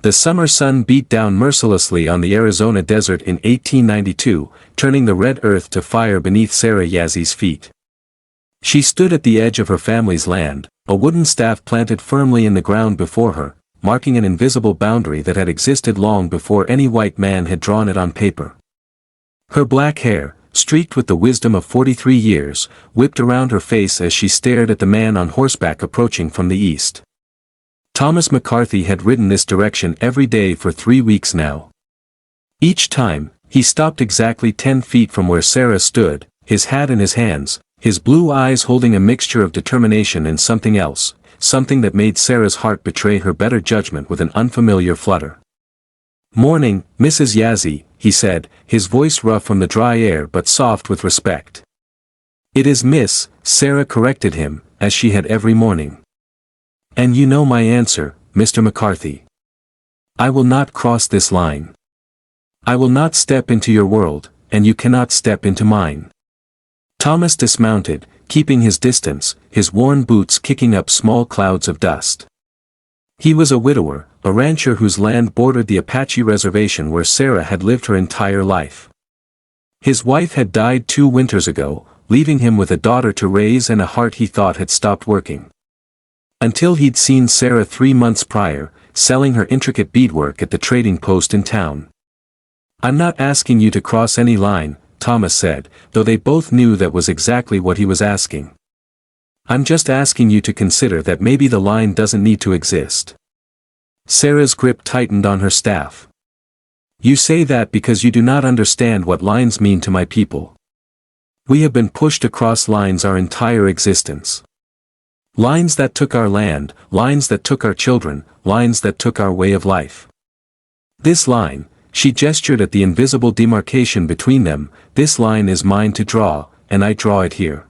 The summer sun beat down mercilessly on the Arizona desert in 1892, turning the red earth to fire beneath Sarah Yazzy's feet. She stood at the edge of her family's land, a wooden staff planted firmly in the ground before her, marking an invisible boundary that had existed long before any white man had drawn it on paper. Her black hair, streaked with the wisdom of 43 years, whipped around her face as she stared at the man on horseback approaching from the east. Thomas McCarthy had ridden this direction every day for 3 weeks now. Each time, he stopped exactly 10 feet from where Sarah stood, his hat in his hands, his blue eyes holding a mixture of determination and something else, something that made Sarah's heart betray her better judgment with an unfamiliar flutter. "Morning, Mrs. Yazzie," he said, his voice rough from the dry air but soft with respect. "It is Miss," Sarah corrected him, as she had every morning. "And you know my answer, Mr. McCarthy. I will not cross this line. I will not step into your world, and you cannot step into mine." Thomas dismounted, keeping his distance, his worn boots kicking up small clouds of dust. He was a widower, a rancher whose land bordered the Apache reservation where Sarah had lived her entire life. His wife had died 2 winters ago, leaving him with a daughter to raise and a heart he thought had stopped working. Until he'd seen Sarah 3 months prior, selling her intricate beadwork at the trading post in town. "I'm not asking you to cross any line," Thomas said, though they both knew that was exactly what he was asking. "I'm just asking you to consider that maybe the line doesn't need to exist." Sarah's grip tightened on her staff. "You say that because you do not understand what lines mean to my people. We have been pushed across lines our entire existence. Lines that took our land, lines that took our children, lines that took our way of life. This line," she gestured at the invisible demarcation between them, "this line is mine to draw, and I draw it here."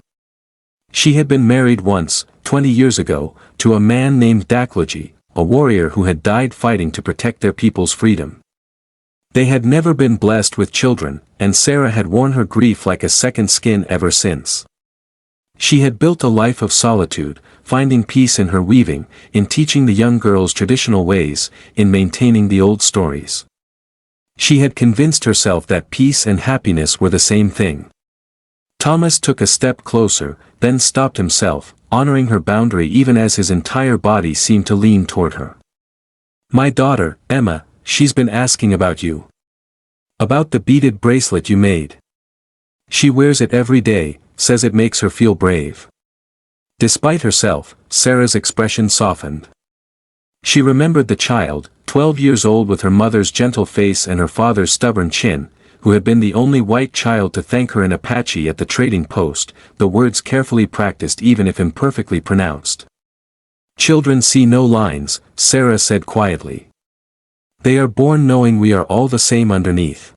She had been married once, 20 years ago, to a man named Dakloji, a warrior who had died fighting to protect their people's freedom. They had never been blessed with children, and Sarah had worn her grief like a second skin ever since. She had built a life of solitude, finding peace in her weaving, in teaching the young girls traditional ways, in maintaining the old stories. She had convinced herself that peace and happiness were the same thing. Thomas took a step closer, then stopped himself, honoring her boundary even as his entire body seemed to lean toward her. "My daughter, Emma, she's been asking about you. About the beaded bracelet you made. She wears it every day, says it makes her feel brave." Despite herself, Sarah's expression softened. She remembered the child, 12 years old with her mother's gentle face and her father's stubborn chin, who had been the only white child to thank her in Apache at the trading post, the words carefully practiced even if imperfectly pronounced. "Children see no lines," Sarah said quietly. "They are born knowing we are all the same underneath.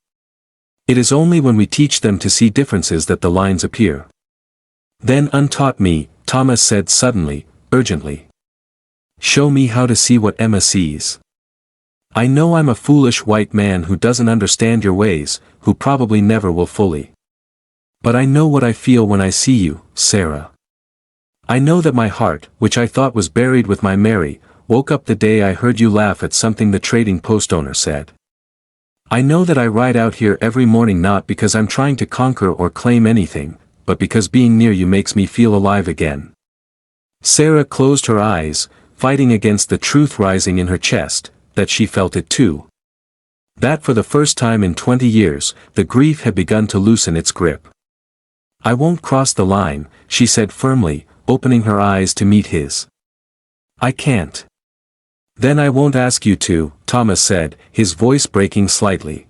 It is only when we teach them to see differences that the lines appear." "Then untaught me," Thomas said suddenly, urgently. "Show me how to see what Emma sees. I know I'm a foolish white man who doesn't understand your ways, who probably never will fully. But I know what I feel when I see you, Sarah. I know that my heart, which I thought was buried with my Mary, woke up the day I heard you laugh at something the trading post owner said. I know that I ride out here every morning not because I'm trying to conquer or claim anything, but because being near you makes me feel alive again." Sarah closed her eyes, fighting against the truth rising in her chest, that she felt it too. That for the first time in 20 years, the grief had begun to loosen its grip. "I won't cross the line," she said firmly, opening her eyes to meet his. "I can't." "Then I won't ask you to," Thomas said, his voice breaking slightly.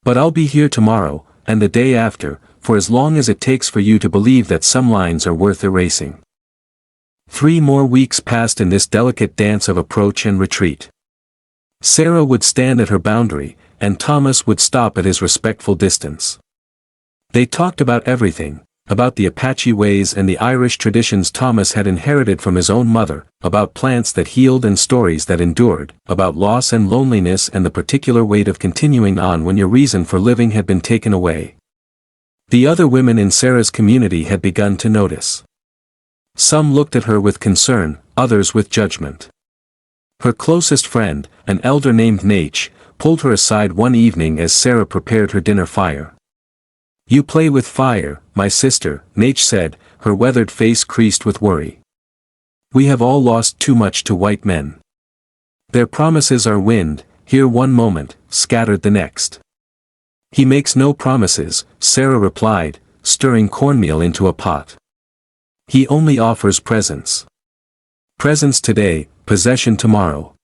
"But I'll be here tomorrow, and the day after, for as long as it takes for you to believe that some lines are worth erasing." 3 more weeks passed in this delicate dance of approach and retreat. Sarah would stand at her boundary, and Thomas would stop at his respectful distance. They talked about everything, about the Apache ways and the Irish traditions Thomas had inherited from his own mother, about plants that healed and stories that endured, about loss and loneliness and the particular weight of continuing on when your reason for living had been taken away. The other women in Sarah's community had begun to notice. Some looked at her with concern, others with judgment. Her closest friend, an elder named Nate, pulled her aside one evening as Sarah prepared her dinner fire. "You play with fire, my sister," Nate said, her weathered face creased with worry. "We have all lost too much to white men. Their promises are wind, here one moment, scattered the next." "He makes no promises," Sarah replied, stirring cornmeal into a pot. "He only offers presents. Presents today, possession tomorrow.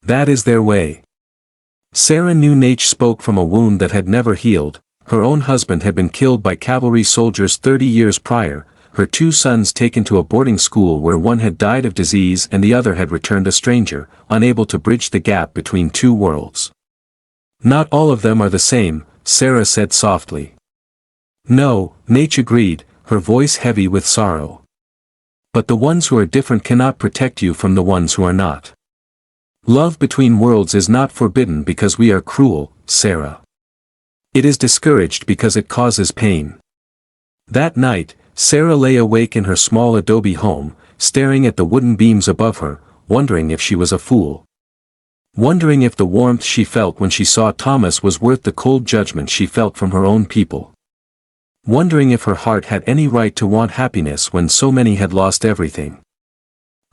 That is their way." Sarah knew Nate spoke from a wound that had never healed. Her own husband had been killed by cavalry soldiers 30 years prior, her 2 sons taken to a boarding school where one had died of disease and the other had returned a stranger, unable to bridge the gap between 2 worlds. "Not all of them are the same," Sarah said softly. "No," Nate agreed, her voice heavy with sorrow. "But the ones who are different cannot protect you from the ones who are not. Love between worlds is not forbidden because we are cruel, Sarah. It is discouraged because it causes pain." That night, Sarah lay awake in her small adobe home, staring at the wooden beams above her, wondering if she was a fool. Wondering if the warmth she felt when she saw Thomas was worth the cold judgment she felt from her own people. Wondering if her heart had any right to want happiness when so many had lost everything.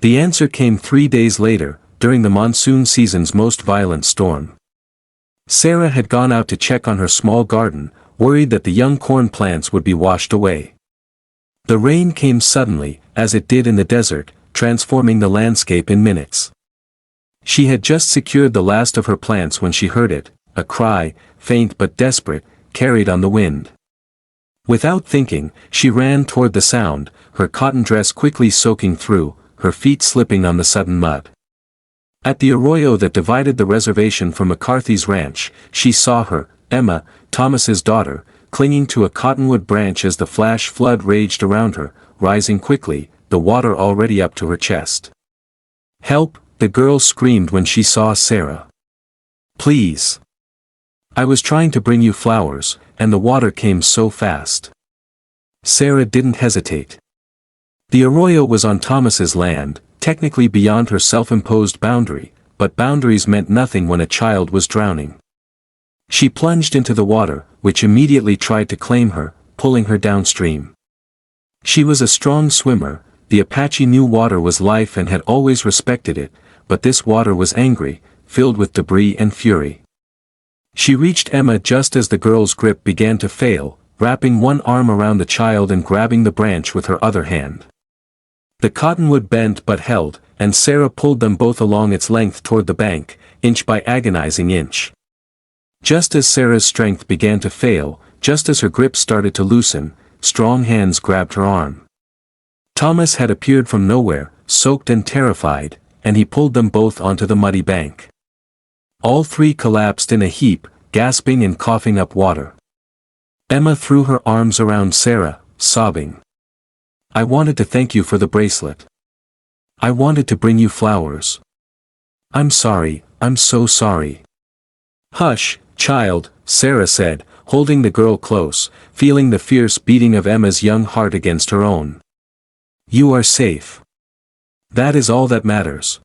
The answer came 3 days later, during the monsoon season's most violent storm. Sarah had gone out to check on her small garden, worried that the young corn plants would be washed away. The rain came suddenly, as it did in the desert, transforming the landscape in minutes. She had just secured the last of her plants when she heard it, a cry, faint but desperate, carried on the wind. Without thinking, she ran toward the sound, her cotton dress quickly soaking through, her feet slipping on the sudden mud. At the arroyo that divided the reservation from McCarthy's ranch, she saw her, Emma, Thomas's daughter, clinging to a cottonwood branch as the flash flood raged around her, rising quickly, the water already up to her chest. "Help!" the girl screamed when she saw Sarah. "Please! I was trying to bring you flowers, and the water came so fast." Sarah didn't hesitate. The arroyo was on Thomas's land, technically beyond her self-imposed boundary, but boundaries meant nothing when a child was drowning. She plunged into the water, which immediately tried to claim her, pulling her downstream. She was a strong swimmer, the Apache knew water was life and had always respected it, but this water was angry, filled with debris and fury. She reached Emma just as the girl's grip began to fail, wrapping one arm around the child and grabbing the branch with her other hand. The cottonwood bent but held, and Sarah pulled them both along its length toward the bank, inch by agonizing inch. Just as Sarah's strength began to fail, just as her grip started to loosen, strong hands grabbed her arm. Thomas had appeared from nowhere, soaked and terrified, and he pulled them both onto the muddy bank. All 3 collapsed in a heap, gasping and coughing up water. Emma threw her arms around Sarah, sobbing. "I wanted to thank you for the bracelet. I wanted to bring you flowers. I'm sorry, I'm so sorry." "Hush, child," Sarah said, holding the girl close, feeling the fierce beating of Emma's young heart against her own. "You are safe. That is all that matters."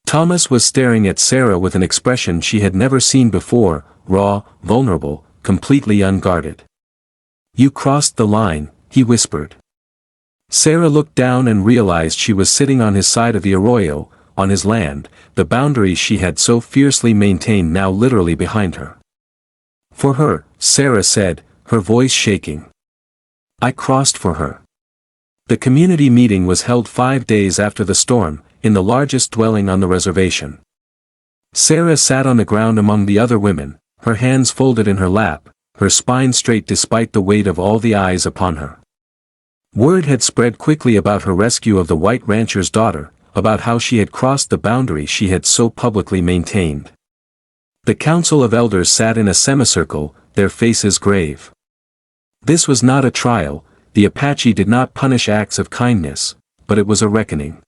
Thomas was staring at Sarah with an expression she had never seen before, raw, vulnerable, completely unguarded. "You crossed the line," he whispered. Sarah looked down and realized she was sitting on his side of the arroyo, on his land, the boundaries she had so fiercely maintained now literally behind her. "For her," Sarah said, her voice shaking. "I crossed for her." The community meeting was held 5 days after the storm, in the largest dwelling on the reservation. Sarah sat on the ground among the other women, her hands folded in her lap, her spine straight despite the weight of all the eyes upon her. Word had spread quickly about her rescue of the white rancher's daughter, about how she had crossed the boundary she had so publicly maintained. The council of elders sat in a semicircle, their faces grave. This was not a trial, the Apache did not punish acts of kindness, but it was a reckoning.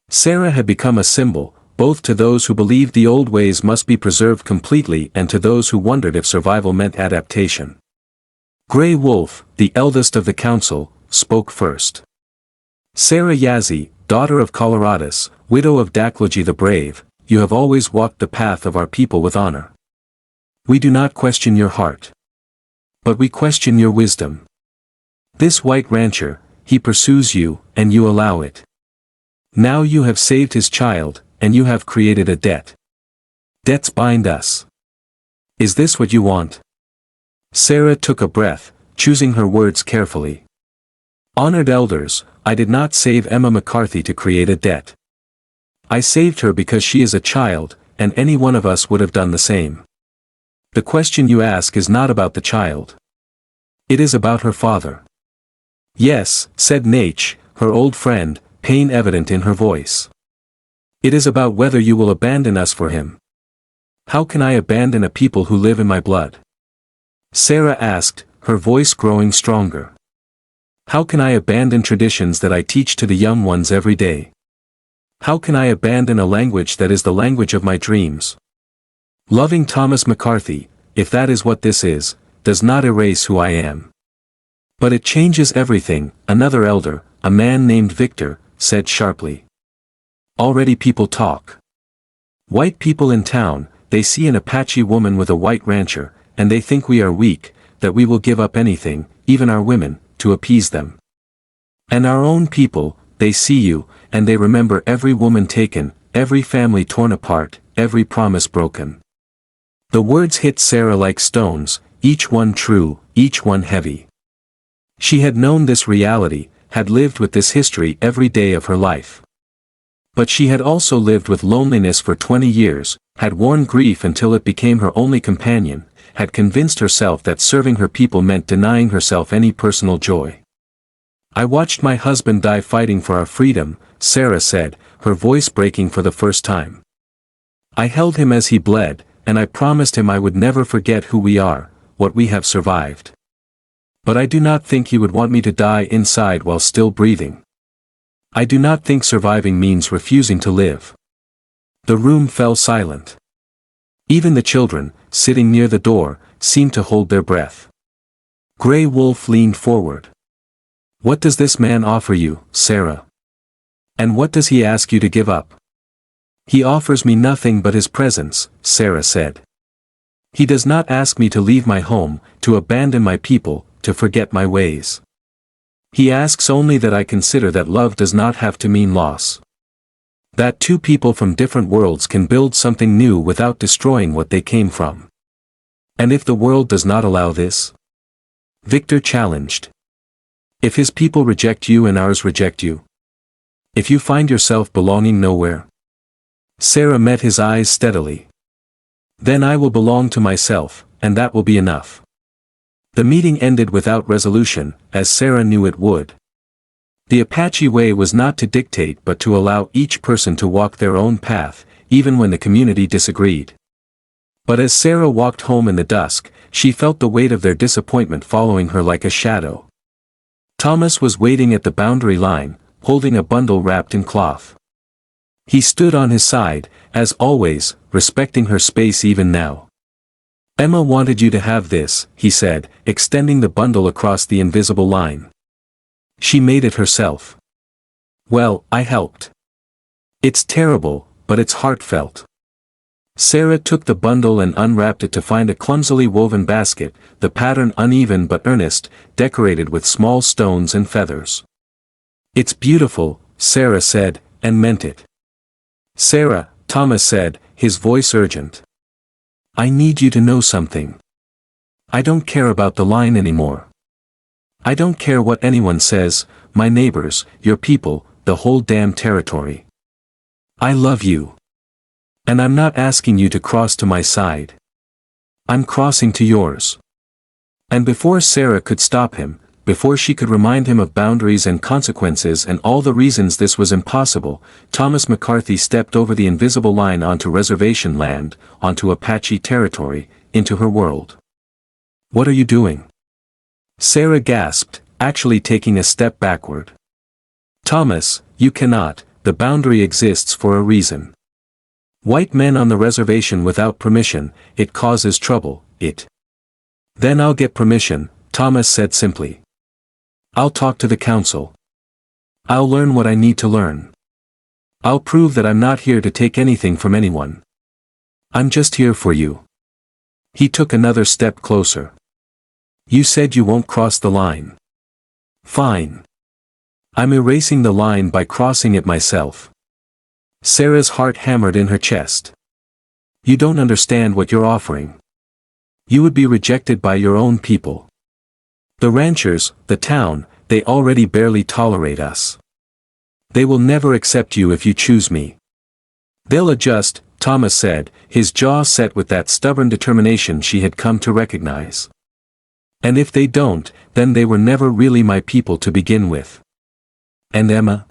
Sarah had become a symbol, both to those who believed the old ways must be preserved completely and to those who wondered if survival meant adaptation. Gray Wolf, the eldest of the council, spoke first. Sarah Yazzie, daughter of Coloradus, widow of Dakloji the Brave, you have always walked the path of our people with honor. We do not question your heart. But we question your wisdom. This white rancher, he pursues you, and you allow it. Now you have saved his child, and you have created a debt. Debts bind us. Is this what you want? Sarah took a breath, choosing her words carefully. Honored elders, I did not save Emma McCarthy to create a debt. I saved her because she is a child, and any one of us would have done the same. The question you ask is not about the child. It is about her father. Yes, said Nach, her old friend, pain evident in her voice. It is about whether you will abandon us for him. How can I abandon a people who live in my blood? Sarah asked, her voice growing stronger. How can I abandon traditions that I teach to the young ones every day? How can I abandon a language that is the language of my dreams? Loving Thomas McCarthy, if that is what this is, does not erase who I am. But it changes everything, another elder, a man named Victor, said sharply. Already people talk. White people in town, they see an Apache woman with a white rancher, and they think we are weak, that we will give up anything, even our women, to appease them. And our own people, they see you, and they remember every woman taken, every family torn apart, every promise broken. The words hit Sarah like stones, each one true, each one heavy. She had known this reality, had lived with this history every day of her life. But she had also lived with loneliness for 20 years, had worn grief until it became her only companion, had convinced herself that serving her people meant denying herself any personal joy. I watched my husband die fighting for our freedom, Sarah said, her voice breaking for the first time. I held him as he bled, and I promised him I would never forget who we are, what we have survived. But I do not think he would want me to die inside while still breathing. I do not think surviving means refusing to live. The room fell silent. Even the children, sitting near the door, seemed to hold their breath. Grey Wolf leaned forward. What does this man offer you, Sarah? And what does he ask you to give up? He offers me nothing but his presence, Sarah said. He does not ask me to leave my home, to abandon my people, to forget my ways. He asks only that I consider that love does not have to mean loss. That two people from different worlds can build something new without destroying what they came from. And if the world does not allow this? Victor challenged. If his people reject you and ours reject you? If you find yourself belonging nowhere? Sarah met his eyes steadily. Then I will belong to myself, and that will be enough. The meeting ended without resolution, as Sarah knew it would. The Apache way was not to dictate but to allow each person to walk their own path, even when the community disagreed. But as Sarah walked home in the dusk, she felt the weight of their disappointment following her like a shadow. Thomas was waiting at the boundary line, holding a bundle wrapped in cloth. He stood on his side, as always, respecting her space even now. Emma wanted you to have this, he said, extending the bundle across the invisible line. She made it herself. Well, I helped. It's terrible, but it's heartfelt. Sarah took the bundle and unwrapped it to find a clumsily woven basket, the pattern uneven but earnest, decorated with small stones and feathers. It's beautiful, Sarah said, and meant it. Sarah, Thomas said, his voice urgent. I need you to know something. I don't care about the line anymore. I don't care what anyone says, my neighbors, your people, the whole damn territory. I love you. And I'm not asking you to cross to my side. I'm crossing to yours. And before Sarah could stop him, before she could remind him of boundaries and consequences and all the reasons this was impossible, Thomas McCarthy stepped over the invisible line onto reservation land, onto Apache territory, into her world. What are you doing? Sarah gasped, actually taking a step backward. Thomas, you cannot, the boundary exists for a reason. White men on the reservation without permission, it causes trouble, it. Then I'll get permission, Thomas said simply. I'll talk to the council. I'll learn what I need to learn. I'll prove that I'm not here to take anything from anyone. I'm just here for you. He took another step closer. You said you won't cross the line. Fine. I'm erasing the line by crossing it myself. Sarah's heart hammered in her chest. You don't understand what you're offering. You would be rejected by your own people. The ranchers, the town, they already barely tolerate us. They will never accept you if you choose me. They'll adjust, Thomas said, his jaw set with that stubborn determination she had come to recognize. And if they don't, then they were never really my people to begin with. And Emma?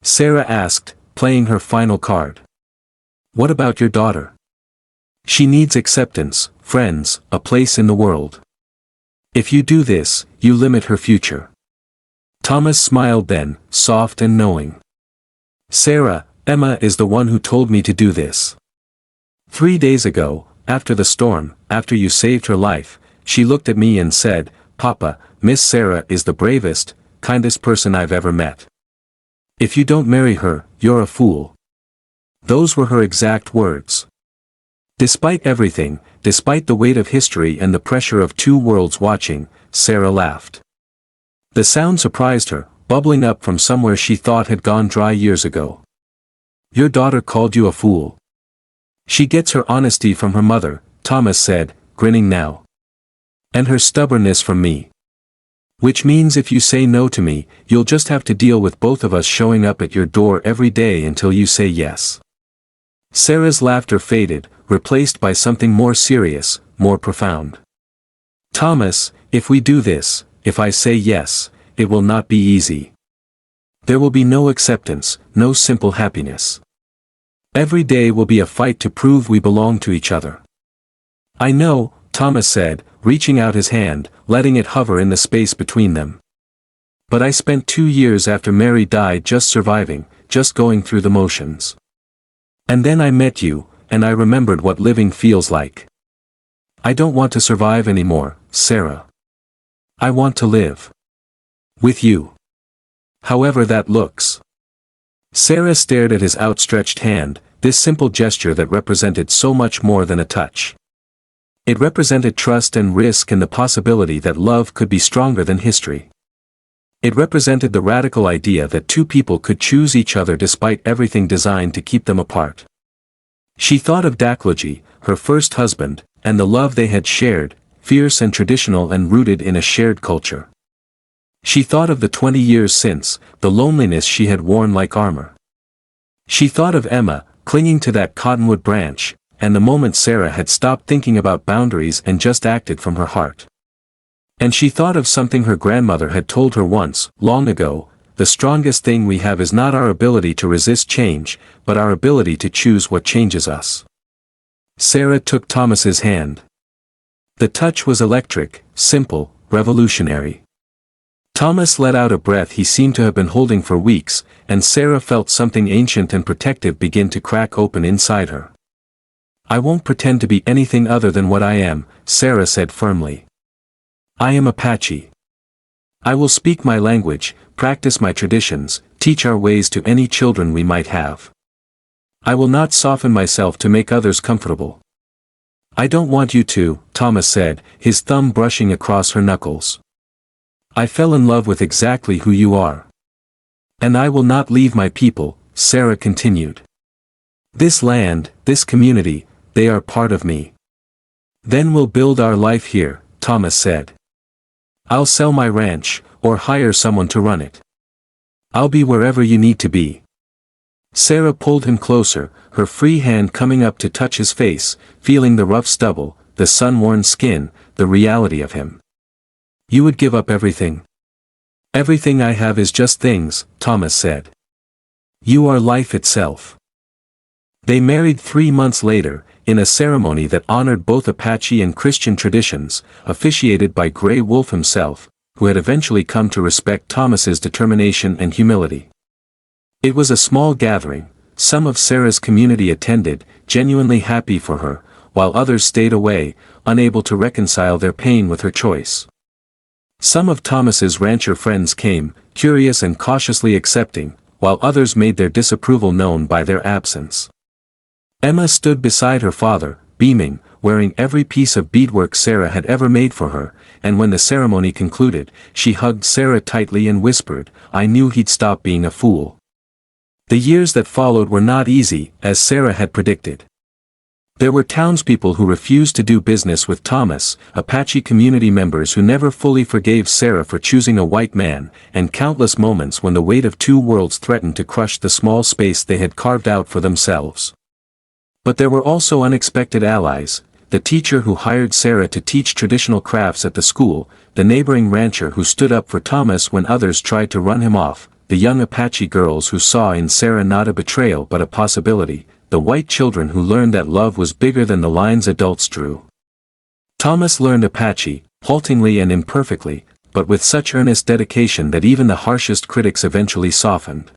Sarah asked, playing her final card. What about your daughter? She needs acceptance, friends, a place in the world. If you do this, you limit her future. Thomas smiled then, soft and knowing. Sarah, Emma is the one who told me to do this. 3 days ago, after the storm, after you saved her life, she looked at me and said, Papa, Miss Sarah is the bravest, kindest person I've ever met. If you don't marry her, you're a fool. Those were her exact words. Despite everything, despite the weight of history and the pressure of 2 worlds watching, Sarah laughed. The sound surprised her, bubbling up from somewhere she thought had gone dry years ago. Your daughter called you a fool. She gets her honesty from her mother, Thomas said, grinning now. And her stubbornness from me. Which means if you say no to me, you'll just have to deal with both of us showing up at your door every day until you say yes. Sarah's laughter faded, replaced by something more serious, more profound. Thomas, if we do this, if I say yes, it will not be easy. There will be no acceptance, no simple happiness. Every day will be a fight to prove we belong to each other. I know, Thomas said, reaching out his hand, letting it hover in the space between them. But I spent 2 years after Mary died just surviving, just going through the motions. And then I met you, and I remembered what living feels like. I don't want to survive anymore, Sarah. I want to live. With you. However that looks. Sarah stared at his outstretched hand, this simple gesture that represented so much more than a touch. It represented trust and risk and the possibility that love could be stronger than history. It represented the radical idea that 2 people could choose each other despite everything designed to keep them apart. She thought of Dakloji, her first husband, and the love they had shared, fierce and traditional and rooted in a shared culture. She thought of the 20 years since, the loneliness she had worn like armor. She thought of Emma, clinging to that cottonwood branch, and the moment Sarah had stopped thinking about boundaries and just acted from her heart. And she thought of something her grandmother had told her once, long ago, the strongest thing we have is not our ability to resist change, but our ability to choose what changes us. Sarah took Thomas's hand. The touch was electric, simple, revolutionary. Thomas let out a breath he seemed to have been holding for weeks, and Sarah felt something ancient and protective begin to crack open inside her. I won't pretend to be anything other than what I am, Sarah said firmly. I am Apache. I will speak my language, practice my traditions, teach our ways to any children we might have. I will not soften myself to make others comfortable. I don't want you to, Thomas said, his thumb brushing across her knuckles. I fell in love with exactly who you are. And I will not leave my people, Sarah continued. This land, this community, they are part of me. Then we'll build our life here, Thomas said. I'll sell my ranch, or hire someone to run it. I'll be wherever you need to be. Sarah pulled him closer, her free hand coming up to touch his face, feeling the rough stubble, the sun-worn skin, the reality of him. You would give up everything? Everything I have is just things, Thomas said. You are life itself. They married 3 months later, in a ceremony that honored both Apache and Christian traditions, officiated by Grey Wolf himself, who had eventually come to respect Thomas's determination and humility. It was a small gathering. Some of Sarah's community attended, genuinely happy for her, while others stayed away, unable to reconcile their pain with her choice. Some of Thomas's rancher friends came, curious and cautiously accepting, while others made their disapproval known by their absence. Emma stood beside her father, beaming, wearing every piece of beadwork Sarah had ever made for her, and when the ceremony concluded, she hugged Sarah tightly and whispered, "I knew he'd stop being a fool." The years that followed were not easy, as Sarah had predicted. There were townspeople who refused to do business with Thomas, Apache community members who never fully forgave Sarah for choosing a white man, and countless moments when the weight of two worlds threatened to crush the small space they had carved out for themselves. But there were also unexpected allies: the teacher who hired Sarah to teach traditional crafts at the school, the neighboring rancher who stood up for Thomas when others tried to run him off, the young Apache girls who saw in Sarah not a betrayal but a possibility, the white children who learned that love was bigger than the lines adults drew. Thomas learned Apache, haltingly and imperfectly, but with such earnest dedication that even the harshest critics eventually softened.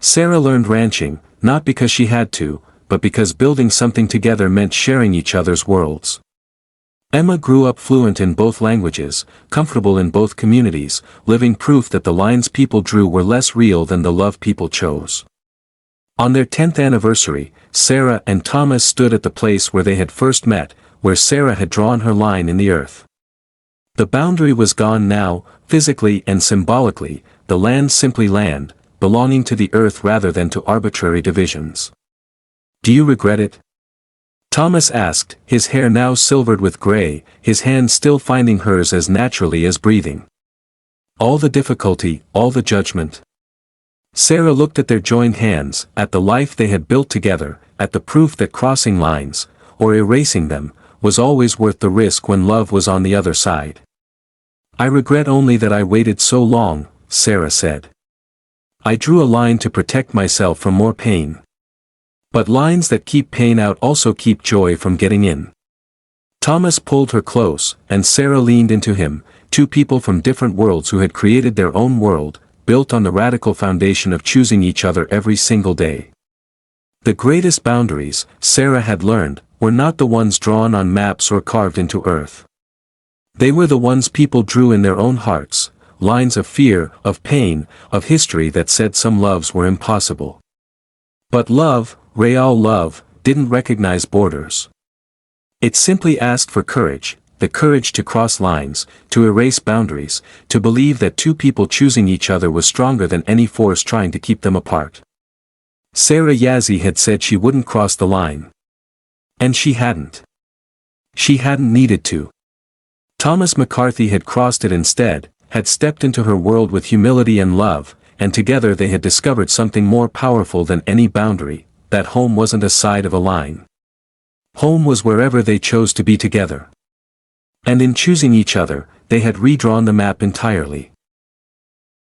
Sarah learned ranching, not because she had to, but because building something together meant sharing each other's worlds. Emma grew up fluent in both languages, comfortable in both communities, living proof that the lines people drew were less real than the love people chose. On their 10th anniversary, Sarah and Thomas stood at the place where they had first met, where Sarah had drawn her line in the earth. The boundary was gone now, physically and symbolically, the land simply land, belonging to the earth rather than to arbitrary divisions. "Do you regret it?" Thomas asked, his hair now silvered with gray, his hand still finding hers as naturally as breathing. "All the difficulty, all the judgment." Sarah looked at their joined hands, at the life they had built together, at the proof that crossing lines, or erasing them, was always worth the risk when love was on the other side. "I regret only that I waited so long," Sarah said. "I drew a line to protect myself from more pain. But lines that keep pain out also keep joy from getting in." Thomas pulled her close, and Sarah leaned into him, two people from different worlds who had created their own world, built on the radical foundation of choosing each other every single day. The greatest boundaries, Sarah had learned, were not the ones drawn on maps or carved into earth. They were the ones people drew in their own hearts, lines of fear, of pain, of history that said some loves were impossible. But love, real love, didn't recognize borders. It simply asked for courage, the courage to cross lines, to erase boundaries, to believe that two people choosing each other was stronger than any force trying to keep them apart. Sarah Yazzie had said she wouldn't cross the line. And she hadn't. She hadn't needed to. Thomas McCarthy had crossed it instead, had stepped into her world with humility and love, and together they had discovered something more powerful than any boundary, that home wasn't a side of a line. Home was wherever they chose to be together. And in choosing each other, they had redrawn the map entirely.